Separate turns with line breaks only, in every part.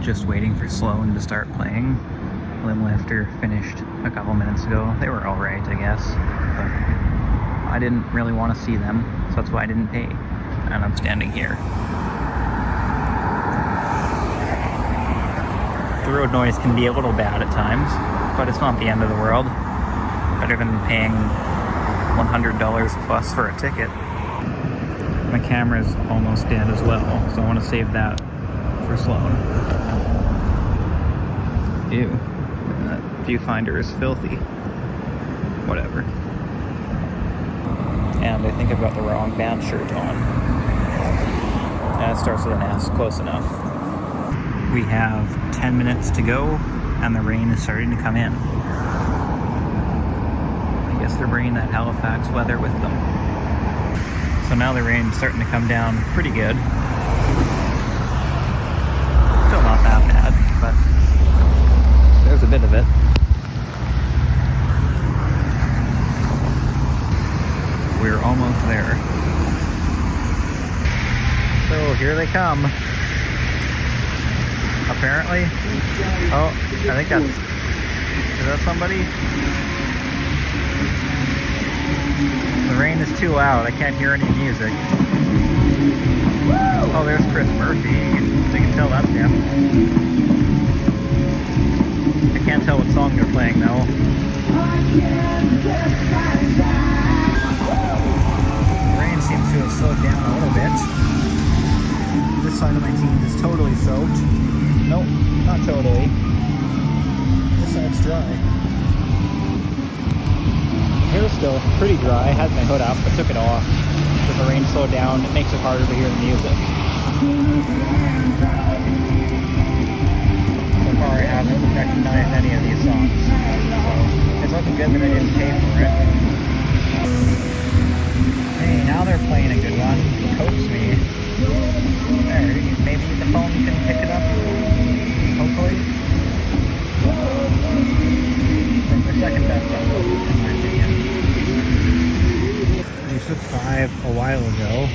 just waiting for Sloan to start playing. Limb Lifter finished a couple minutes ago. They were alright, I guess, but I didn't really want to see them, so that's why I didn't pay. And I'm standing here. The road noise can be a little bad at times, but it's not the end of the world. Better than paying $100 plus for a ticket. My camera's almost dead as well, so I want to save that for Sloan. Ew, that viewfinder is filthy. Whatever. And I think I've got the wrong band shirt on. And it starts with an S, close enough. We have 10 minutes to go, and the rain is starting to come in. I guess they're bringing that Halifax weather with them. So now the rain's starting to come down pretty good. Still not that bad, but there's a bit of it. We're almost there. So here they come. Apparently. Oh, I think that's... Is that somebody? The rain is too loud. I can't hear any music. Oh, there's Chris Murphy. You can tell that's him. I can't tell what song they're playing though. The rain seems to have slowed down a little bit. This side of my jeans is totally soaked. Nope, not totally. This side's dry. Hair's still pretty dry. I had my hood up, but took it off. With the rain slowed down, it makes it harder to hear the music. So far I haven't recognized any of these songs. So it's looking good that I didn't pay for it. Hey, now they're playing a good one. Coax Me. There, maybe the phone can pick it up. Hopefully. From the second best song, in my opinion. We took 5 a while ago,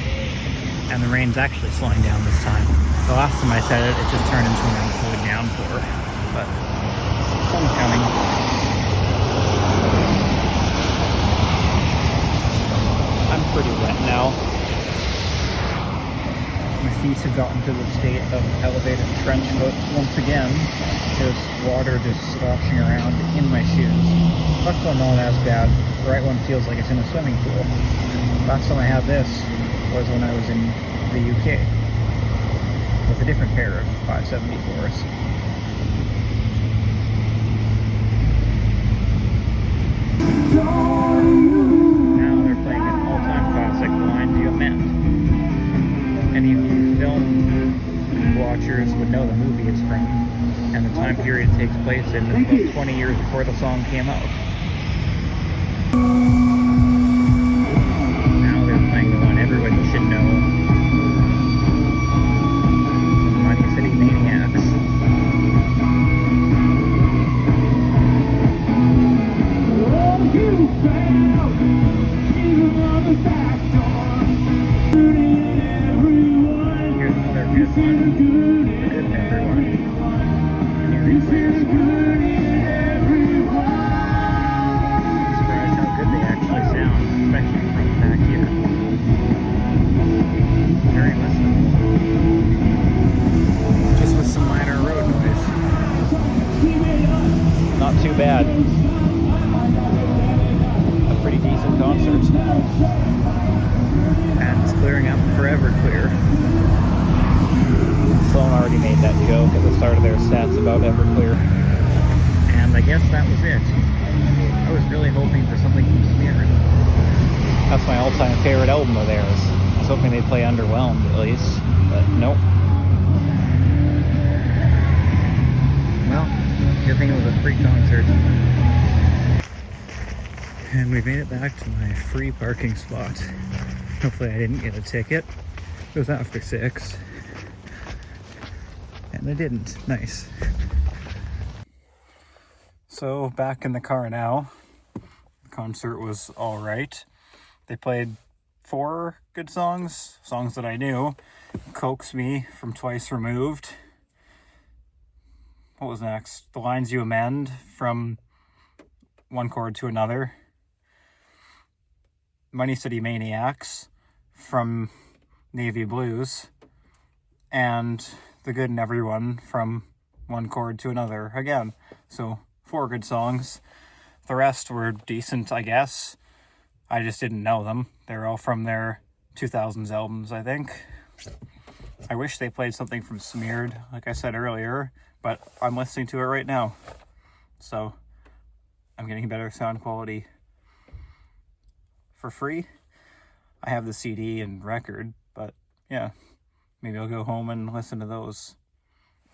and the rain's actually slowing down this time. The last time I said it, it just turned into an absolute downpour. But sun's coming. I'm pretty wet now. My feet have gotten to the state of elevated trench foot once again. There's water just sloshing around in my shoes. That's not as bad. The right one feels like it's in a swimming pool. Last time I had this was when I was in the UK with a different pair of 574s. Now they're playing an all-time classic, Blind You Meant. Any of you film watchers would know the movie it's from, and the time period it takes place in about 20 years before the song came out. Now they're playing the one everybody should know. Money City Maniacs. Here's another good one. Good everyone. Can you replay this one? I'm surprised how good they actually sound, especially from back here. Very listenable. Just with some minor road noise. Not too bad. A pretty decent concert. And it's clearing up forever clear. Sloan already made that joke at the start of their sets about Everclear. And I guess that was it. I was really hoping for something from Smeared. That's my all-time favorite album of theirs. I was hoping they'd play Underwhelmed at least, but nope. Well, good thing it was a free concert. And we made it back to my free parking spot. Hopefully I didn't get a ticket. It was after 6. And I didn't. Nice. So back in the car now. The concert was alright. They played 4 good songs that I knew. Coax Me from Twice Removed. what was next? The Lines You Amend from one chord to another. Money City Maniacs from Navy Blues. And The Good in Everyone from one chord to another again. So 4 good songs. The rest were decent, I guess. I just didn't know them. They're all from their 2000s albums, I think. I wish they played something from Smeared, like I said earlier, but I'm listening to it right now. So I'm getting better sound quality for free. I have the CD and record, but yeah, maybe I'll go home and listen to those.